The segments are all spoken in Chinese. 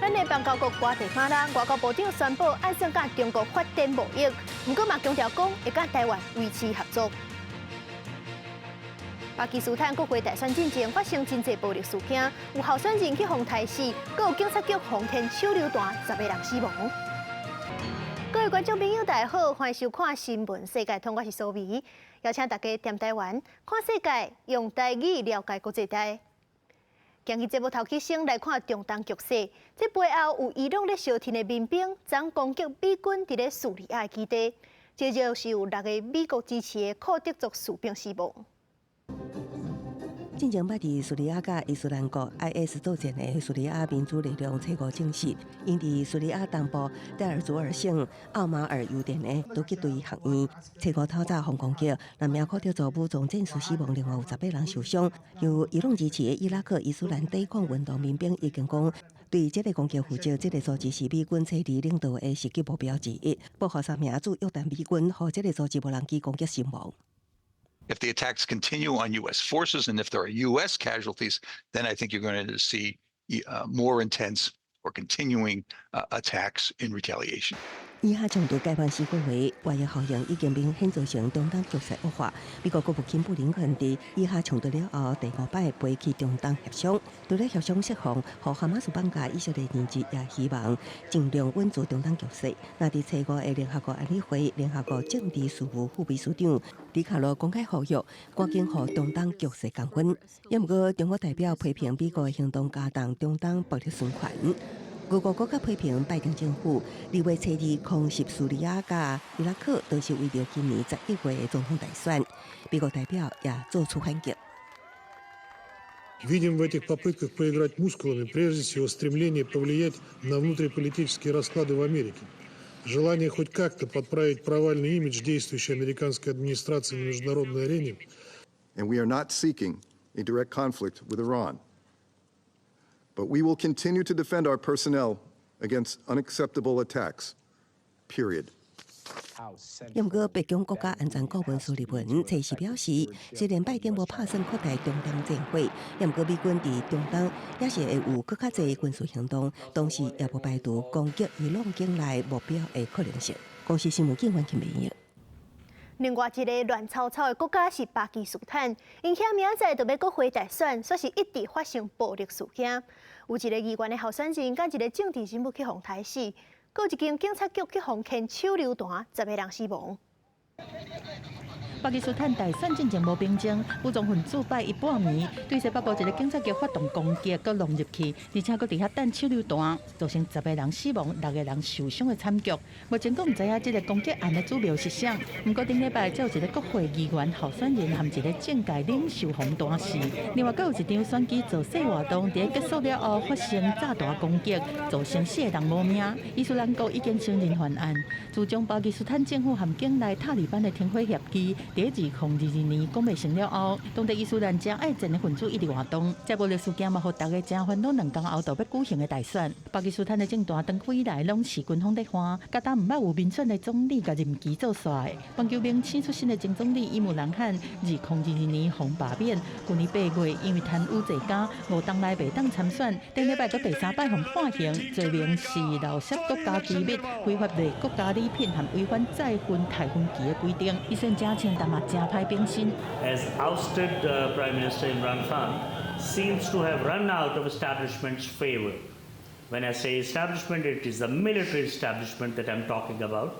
咱的邦交国瓜地马拉外交部长宣布，按算甲中国发展贸易，不过嘛强调讲会甲台湾维持合作。巴基斯坦国会大选进前发生真济暴力事件，有候选人去互杀死，阁有警察局轰天手榴弹，10个人死亡。各位观众朋友，大家好，欢迎收看《新闻世界通》，我是苏眉，邀请大家踮台湾看世界，用台语了解国际大。今日节目头起先来看中东局势，这背后有伊朗咧消停的民兵，将攻击美军伫咧叙利亚基地，这就是有6个美国支持的库德族士兵死亡。进前捌伫叙利亚甲伊斯兰国 IS 作战的叙利亚民主力量初5证实，因伫叙利亚东部戴尔祖尔省奥马尔油田的突击队学院，初5透早防攻击，2名库德族武装战士死亡，另外有10个人受伤。由伊朗支持的伊拉克伊斯兰抵抗运动民兵已经讲，对这个攻击负责，这个组织是美军车里领导的袭击目标之一，保护3名驻约旦美军和这个组织无人机攻击身亡。If the attacks continue on U.S. forces and if there are U.S. casualties, then I think you're going to see more intense or continuing attacks in retaliation. 以下强度解放西国会外交效应已经明显造成中东局势恶化。美国国务卿布林肯伫以下强度了后第5摆飞去中东协商，除了协商释放和哈马斯绑架以色列人质，也希望尽量稳住中东局势。那伫初5的联合国安理会联合国政治事务副秘书长里卡罗公开呼吁，赶紧和中东局势降温。也不过，中国代表批评美国的行动加重中东暴力宣传。俄国国家批评拜登政府2月初2空袭叙利亚甲伊拉克，都是为了今年11月的总统大选。美国代表也做出反击。Видим в этих попытках поиграть мускулами прежде всего стремление повлиять на внутриполитические расклады в Америке, желание хоть как-то подправить провальный имидж действующей американской администрации на международной арене. And we are not seeking a direct conflict with Iran. But we will continue to defend our personnel against unacceptable attacks. Period. 不过，白宫国家安全顾问苏利文初时表示，虽然拜登无打算扩大中东战火，不过美军伫中东也是会有更加侪军事行动，同时也无排除攻击伊朗境内目标的可能性。公司新闻警完全没有。另外一个乱糟糟的国家是巴基斯坦，因遐明仔载就要国会大选，说是一直发生暴力事件。有一个议员的候选人，甲一个政治人物去互杀死，阁有一间警察局去互牵手榴弹，10个人死亡。巴基斯坦大选进前无兵争，武装分子拜一半暝对西北部一个警察局发动攻击，佮弄入去，而且佮伫遐弹手榴弹，造成10个人死亡、6个人受伤的惨剧。目前佫唔知影这个攻击案的主谋是啥，不过顶礼拜才有一个国会议员候选人和一个政界领袖红大死。另外，佫有一场选举造势活动，伫结束了后发生炸弹攻击，造成4个人无命。伊斯兰国已经承认犯案。自从巴基斯坦政府和境内塔利班的停火协议伫2022年讲袂成了后，当地伊斯兰真爱战的分子一直活动。这暴力事件嘛，互大家真烦恼，2天后就要举行的大选。巴基斯坦的政坛长期以来拢是军方在换，加当唔捌有民选的总理甲任期做煞的。棒球明请出新的前总理伊姆兰汗，2022年红罢免，去年8月因为贪污罪假，5天内袂当参选，顶礼拜到第3摆互判刑，罪名是盗窃国家机密、非法卖国家礼品和违反再婚台婚期的规定。伊算真清淡嘛。Has ousted Prime Minister Imran Khan seems to have run out of establishment's favor. When I say establishment, it is the military establishment that I'm talking about,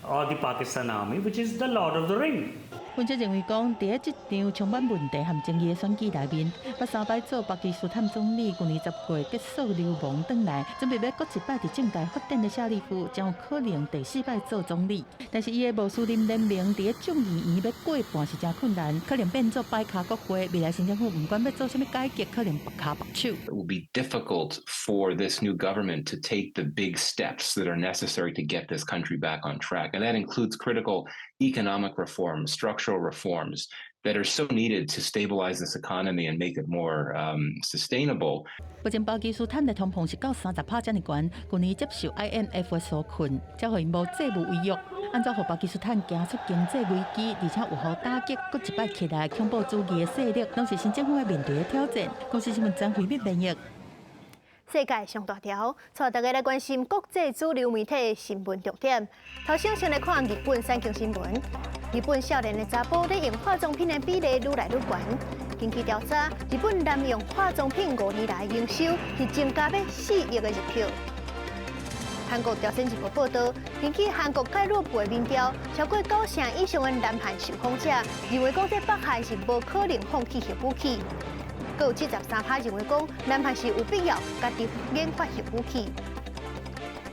or the Pakistan Army, which is the Lord of the Ring. 分析认为讲，伫这场充满问题和争议的选举内面，把3摆做巴基斯坦总理，去年10月结束流亡回来，准备要搁一摆伫政界发展的夏利夫，将有可能第4摆做总理。但是伊的穆斯林联盟伫众议院要过半是真困难，可能变做摆卡国会。未来新政府不管要做什么改革，可能白卡白手。It will be difficult for this new government to take the big steps that are necessary to get this country back on track, and that includes critical economic reforms, structural reforms that are so needed to stabilize this economy and make it more sustainable. 目前巴基斯坦的通膨是到30%这么高，去年接受 IMF 的纾困，才互因无债务违约。按照互巴基斯坦行出经济危机，而且有效打击搁一摆起来恐怖主义的势力，拢是新政府要面对的挑战。公司新闻张惠敏编译。世界上大条，带大家来关心国际主流媒体新闻重点。头先先来看日本产经新闻。日本少年的查甫咧用化妆品的比例愈来愈悬。根据调查，日本男用化妆品5年来营收是增加要4亿的日票。韩国朝鲜日报报道，根据韩国介入部的民调，超过90%以上的南韩受访者认为讲在北韩是无可能放弃核武器。阁有73%认为讲，南韩是有必要家己研发核武器。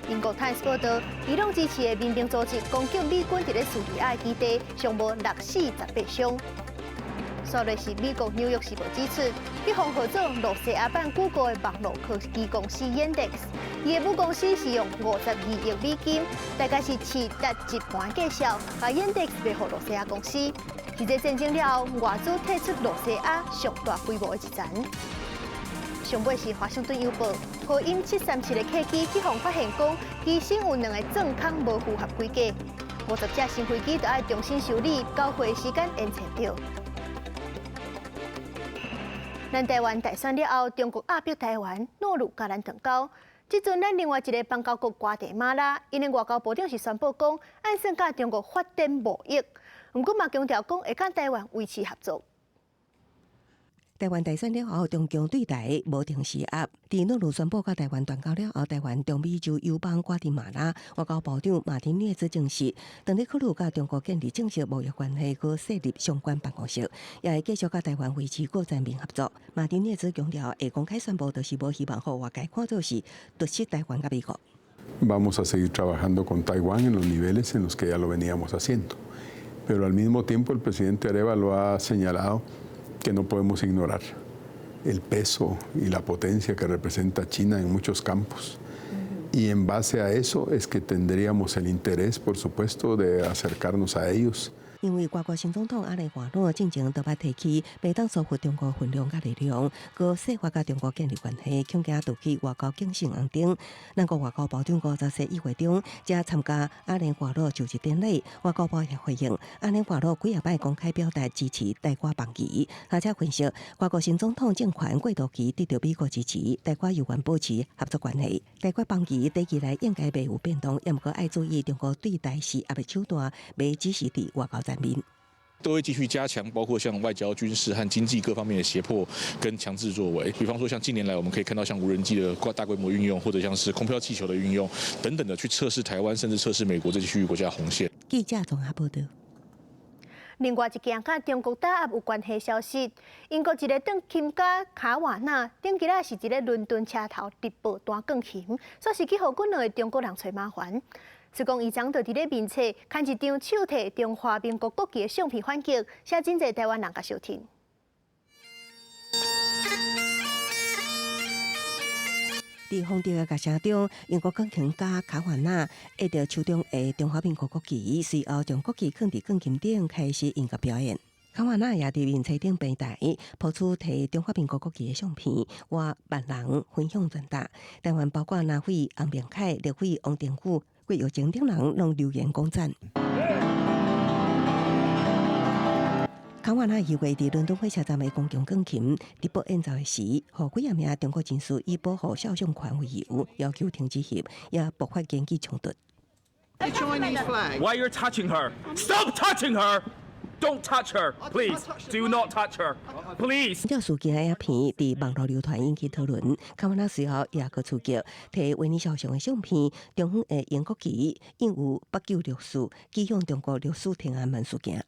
英国《Times》报道，伊朗支持的民兵组织攻击美军伫咧叙利亚基地，尚无6死18伤。昨日是美国《纽约时报》指出，去防合作罗西亚版谷歌的网络科技公司 Yandex， 伊的母公司是用52亿美金，大概是市值1半价销，把 Yandex 卖给罗西亚公司。伫这战争了后，外资退出罗西亚上大规模的一战。上尾是《华盛顿邮报》，波音737的客机去防发现讲，机身有2个钻孔无符合规格，50架新飞机都要重新修理，交会时间延长着。咱台湾大选了后，中国压迫台湾，努力甲咱断交。即阵咱另外一个邦交国瓜地马拉，因的外交部长是宣布讲，按算甲中国发展无益。不过嘛强调讲会甲台湾维持合作。台湾大选了后，中共对台无定施压。伫诺鲁宣布甲台湾断交了后，台湾中美洲友邦瓜地马拉外交部长马丁涅兹证实，当咧考虑甲中国建立正式贸易关系，佮设立相关办公室，也会继续甲台湾维持各层面合作。马丁涅兹强调，会公开宣布，就是无希望互外界看做是夺取台湾甲美国。Vamos a seguir trabajando con Taiwán en los niveles en los que ya lo veníamos haciendo. Pero al mismo tiempo el presidente Arévalo ha señalado que no podemos ignorar el peso y la potencia que representa China en muchos campos. Y en base a eso es que tendríamos el interés, por supuesto, de acercarnos a ellos. 因为外国新总统阿里华诺进前多摆提起，袂当疏忽中国分量甲力量，佮设法甲中国建立关系，恐惊导致外交竞争红灯。咱国外交部长541月中才参加阿里华诺就职典礼，外交部也回应阿里华诺几下摆公开表达支持台湾邦谊，而且分析外国新总统政权过渡期得到美国支持，台湾有愿保持合作关系。台湾邦谊短期内应该袂有变动，也毋过爱注意中国对台施压的手段，袂只是伫外交层面。都会继续加强，包括像外交、军事和经济各方面的胁迫跟强制作为。比方说，像近年来我们可以看到像无人机的大规模运用，或者像是空飘气球的运用等等的，去测试台湾，甚至测试美国这些区域国家的红线。记者综合报道。另外一件甲中国打压有关系消息，英国一个登琴家卡瓦纳，顶几日是一个伦敦车头直播弹钢琴，说是去互几两个中国人找麻烦。是讲伊昨就伫咧面册看一张手提中华民国国旗的相片反击，写真侪台湾人甲收听。伫风笛的声中，英国钢琴家卡瓦纳握着手中的中华民国国旗，随后将国旗放伫钢琴顶开始音乐表演。卡瓦纳也伫面册顶平台抛出摕中华民国国旗的相片，和万人分享传达。台湾包括南非洪明凯、立委王定宇。国有情等人拢留言讲赞。卡瓦纳意味伫伦敦火车站的公共钢琴直播演奏的时，互几名中国人士以保护肖像权为由，要求停止翕，也爆发言语冲突。Why you're touching her? Stop touching her! Don't touch her, please. Do not touch her, please. 这事件的影片伫网络流传引起讨论。卡瓦纳随后也个出击，摕维尼肖像的相片，中方的英国旗印有八九六四，寄向中国律师庭安门事件。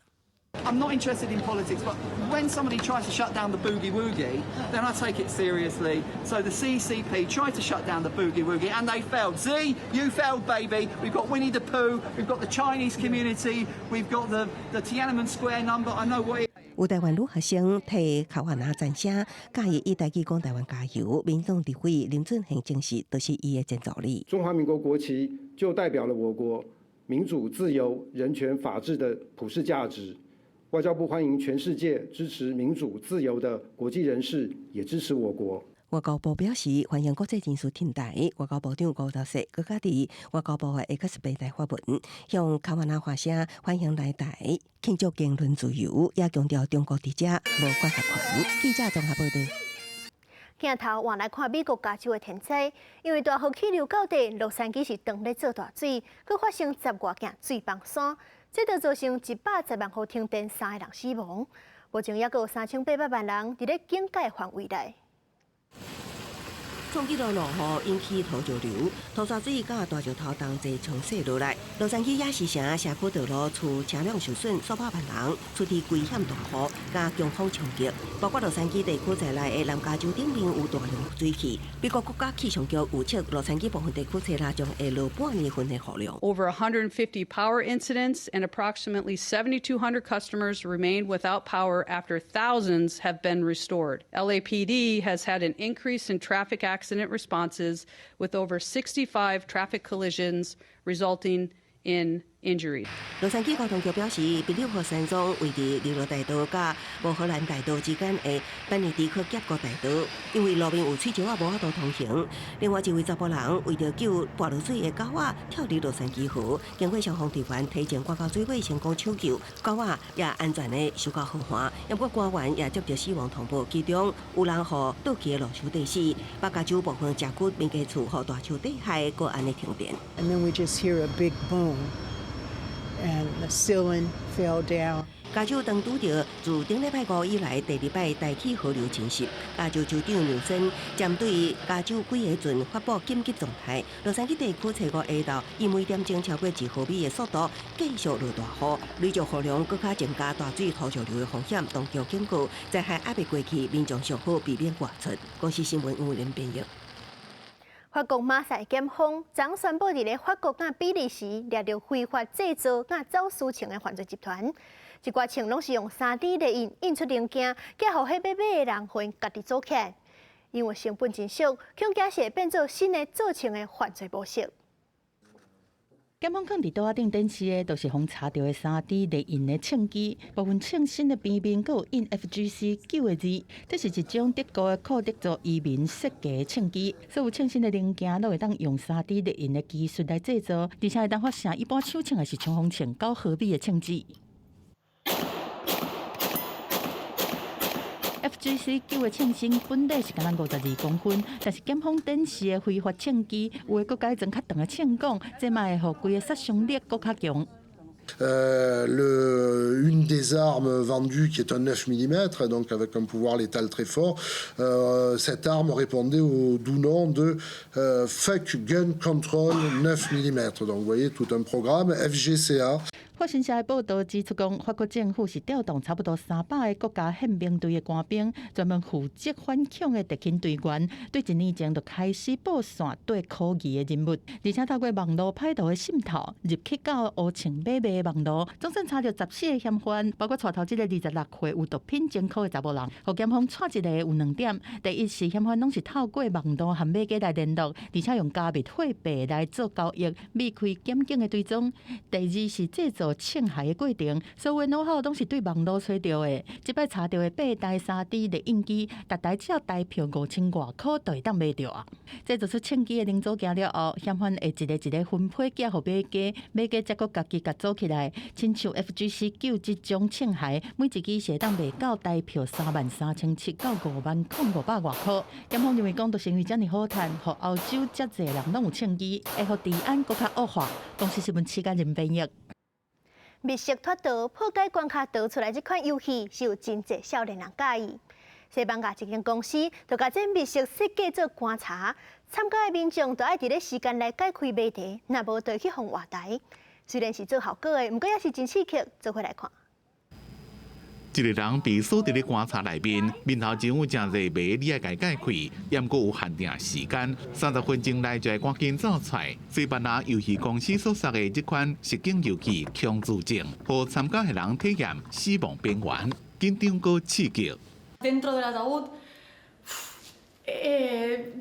I'm not interested in politics, but when somebody tries to shut down the boogie woogie, then I take it seriously. So the CCP tried to shut down the boogie woogie, and they failed. Z, you failed, baby. We've got Winnie the Pooh, we've got the Chinese community, we've got the Tiananmen Square number. I know what it. 有台湾女学生替卡瓦纳赞声，介意以台语讲台湾加油。民众立委林俊宪证实，都是伊的建造力。中华民国国旗就代表了我国民主、自由、人权、法治的普世价值。外交部欢迎全世界支持民主自由的国际人士，也支持我国。外交部表示，欢迎国际人士听台。外交部长吴韬燮佮家伫外交部的 X 平台发文，向卡瓦纳发声，欢迎来台，庆祝言论自由，也强调中国伫遮无管辖权。记者综合报道。镜头换来看美国加州的天灾，因为大雨气流到地，洛杉矶是当咧做大水，佮发生10外件水崩山，这就造成110万户停电，3个人死亡。目前也有3800万人伫咧警戒范围内。冲击落落雨引起土石流，土沙水甲大石头同齐冲洗落来。洛杉矶亚西城社区道路厝车辆受损，数百万人出伫危险大雨加强风冲击，包括洛杉矶地区在内的南加州顶面有大量水汽。美国国家气象局预测，洛杉矶部分地区车辆将会落半年份的雨量。Over 150 power incidents and approximately 7,200 customers remained without power after thousands have been restored. LAPD has had an increase in traffic accident responses with over 65 traffic collisions resulting in injury. 洛杉矶交通局表示，16号山庄位伫日落大道甲无荷兰大道之间的班尼迪克峡谷大道，因为路面有水石啊，无法度通行。另外一位查甫人为着救跋落水的狗仔，跳入洛杉矶河，经过消防队员提前赶到水尾成功抢救，狗仔也安全的收到好还。不过官员也接到死亡通报，其中有人互倒去的路树地死，北加州部分社区民家厝互大树地害，搁安尼停电。And then we just hear a big boom. And the ceiling fell down. 加州当拄着自顶礼拜5以来第2摆大气河流侵袭，加州州长纽森针对加州几个郡发布紧急状态。洛杉矶地区初5下昼，以每点钟超过1毫米的速度继续落大雨，累积雨量更加增加大水土石流的风险。当局警告，灾害还未过去，民众上好避免外出。公司新闻吴连编译。法国马赛检方昨宣布，伫咧法国甲比利时掠到非法制造甲走私枪的犯罪集团，一寡枪拢是用3D 列印出零件，寄互迄买的人，互因家己做起来。因为成本真俗，恐惊是会变做新的造枪的犯罪模式。检方放伫桌仔顶展示的，都是互查到的3D 列印的枪机，部分枪身的边边佫有印 FGC9个字。这是一种德国的库德族移民设计的枪机，所有枪身的零件都会当用3D 列印的技术来制造，而且会当发射一般手枪还是冲锋枪9毫米的枪支。FGC9的枪身本底是敢若52公分，但是检方展示的非法枪机，有的佫改装较长的枪管，这嘛会互规个杀伤力佫较强。Une des armes vendues qui est un 9 mm, donc avec un pouvoir létal très fort, cette arme répondait au doux nom de Fuck Gun Control 9 mm. Donc vous voyez tout un programme FGCA. 法新社的报道指出，讲法国政府是调动差不多300个国家宪兵队的官兵，专门负责反恐的特勤队员，对1年前就开始布线对科技的任务，而且透过网络歹徒的渗透，入去到乌青买卖的网络，总算查到14个嫌犯，包括带头这个26岁有毒品前科的查某人。互检方抓一个有2点：第一是嫌犯拢是透过网络和买家来联络，而且用加密货币来做交易，避开检警的追踪；第二是制造枪械的过程，所有的know how都是对网络找到的。即摆查到的8台3D 列印机，逐台只要台票5000外块就会当买到啊！这做出枪机的零组件了后，嫌犯会一个一个分配寄互买家，买家则佫家己甲做起来。亲像 FGC9 这种枪械，每一支是会当卖到台票33700到50500外块。检方认为讲，都生意遮尔好赚，互欧洲遮济人拢有枪机，会互治安佫较恶化。公司新闻7人编译。密室脱逃破解关卡逃出来这款游戏是有真侪少年人介意。西班牙一间公司就把这密室设计做观察，参加的民众就爱伫咧时间内解开谜题，若无就去互话题。虽然是做效果的，不过也是真刺激，做伙来看。一个人被锁伫咧棺材内面，面头前有真侪谜，你爱解开，也毋过有限定时间，30分钟内就会赶紧走出来。西班牙游戏公司所设的这款实景游戏《强自证》，互参加的人体验死亡边缘，紧张过刺激。Dentro del ataúd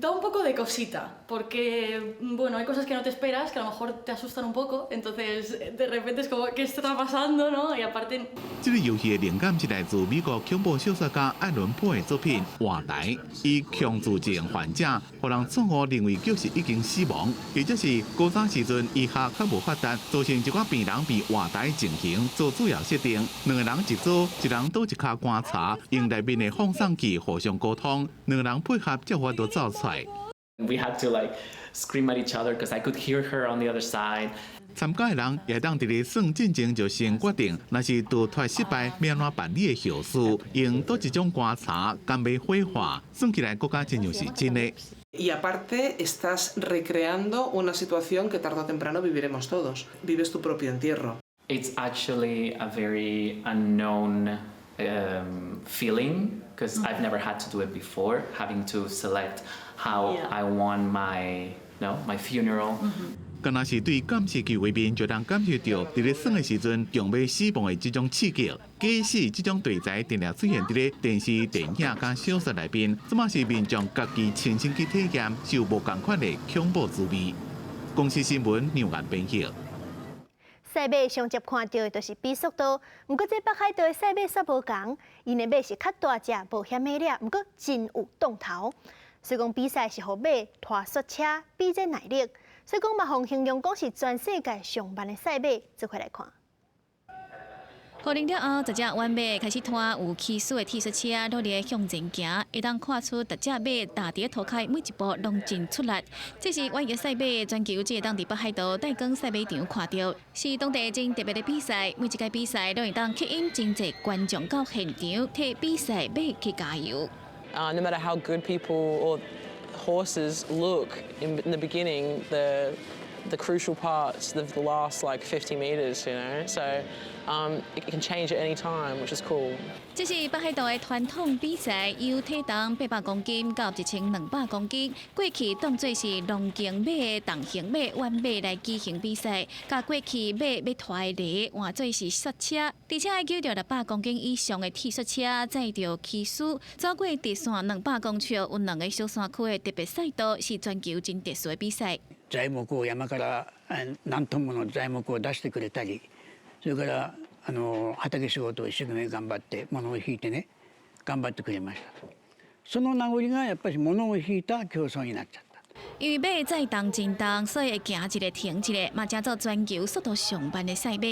da un poco de cosita, porque bueno, hay cosas que no te esperas, que a lo mejor te asustan un poco, entonces de repente es como, ¿qué está pasando, no? Y aparte... 这个游戏的灵感是来自美国恐怖小说家艾伦坡的作品《活台》，以强自证患者，互人错误认为就是已经死亡，或者是高早时阵医学较无发达，造成一寡病人被活台进行做主要设定。2个人一组，一人倒一卡观察，用内面的放送器互相沟通，2个人配合才法度走出来。We had to like scream at each other because I could hear her on the other side. 参加的人也当伫咧算进前就先决定，若是逃脱失败，要安怎办理的后事，用倒一种观察，敢要火化，算起来国家真像是真的。Y aparte, estás recreando una situación que tarde o temprano viviremos todos. Vives tu propio entierro. It's actually a very unknown feeling because I've never had to do it before, having to select how I want my funeral. 敢若是对感逝去画面，就当感受到伫咧算的时阵，强要死亡的这种刺激。假使这种题材定定出现伫咧电视、电影甲小说内面，这嘛是民众家己亲身去体验，就无共款的恐怖滋味。公司新闻纽约编辑。赛马上接看到的就是比速度，不过这北海道的赛马煞无同，因的马是较大只、无险马力，不过真有动头。所以讲比赛是互马拖速车比这耐力。所以讲，嘛，互形容讲是全世界上慢的赛马，做回来看。号令了后，这只弯马开始拖有气势的铁丝车，努力向前行，会当看出逐只马踏伫涂骹每一步拢真出力。这是弯月赛马全球只会当伫北海道戴光赛马场看到，是当地真特别的比赛。每一届比赛都会当吸引真侪观众到现场替比赛马去加油。No matter how good people or horses look in the beginning, the crucial parts of the last like 50 meters, you know, so it can change at any time, which is cool. 这是北海道的传统比赛，由体重800公斤到1200公斤。过去当作是龙竞马的重型马、弯马来举行比赛，甲过去马要拖的犁换做是刹车，而且还叫着600公斤以上的铁刹车载着骑师走过直线200公尺，有2个小山区的特別賽道，是全球真特殊的比賽。材木を山から何トンもの材木を出してくれたり、それから畑仕事を一生懸命頑張って物を引いてね頑張ってくれました。その名残がやっぱり物を引いた競争になっちゃった。因为马载重真重，所以会行一个停一个，嘛正做全球速度上慢的赛马。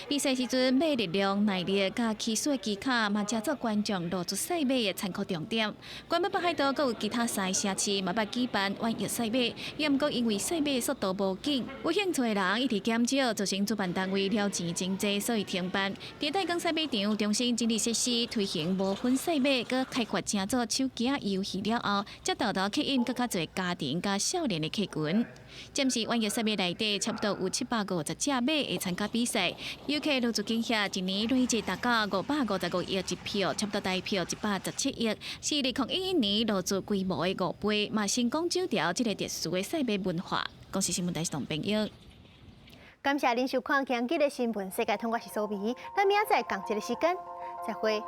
比赛时阵，马力量、耐力甲骑术的技巧，嘛正做观众露出赛马的参考重点。关于北海道，阁有其他3个城市嘛捌举办弯月赛马，也毋过因为赛马速度无紧，有兴趣的人一直减少，造成主办单位了钱真济，所以停办。伫戴光赛马场重新整理设施，推行无分赛马，佮开发正做手机游戏了后，才豆豆吸引更较侪家庭甲少年的客群。暂时弯月赛马内底差不多有750只马会参加比赛，游客入驻金额一年累计达到555亿一票，差不多大票117亿，是2011年入驻规模的5倍，嘛成功走掉这个特殊的赛马文化。公司新闻台是童朋友。感谢您收看今日的新闻世界通，我是苏眉，咱明仔载同一个时间再会。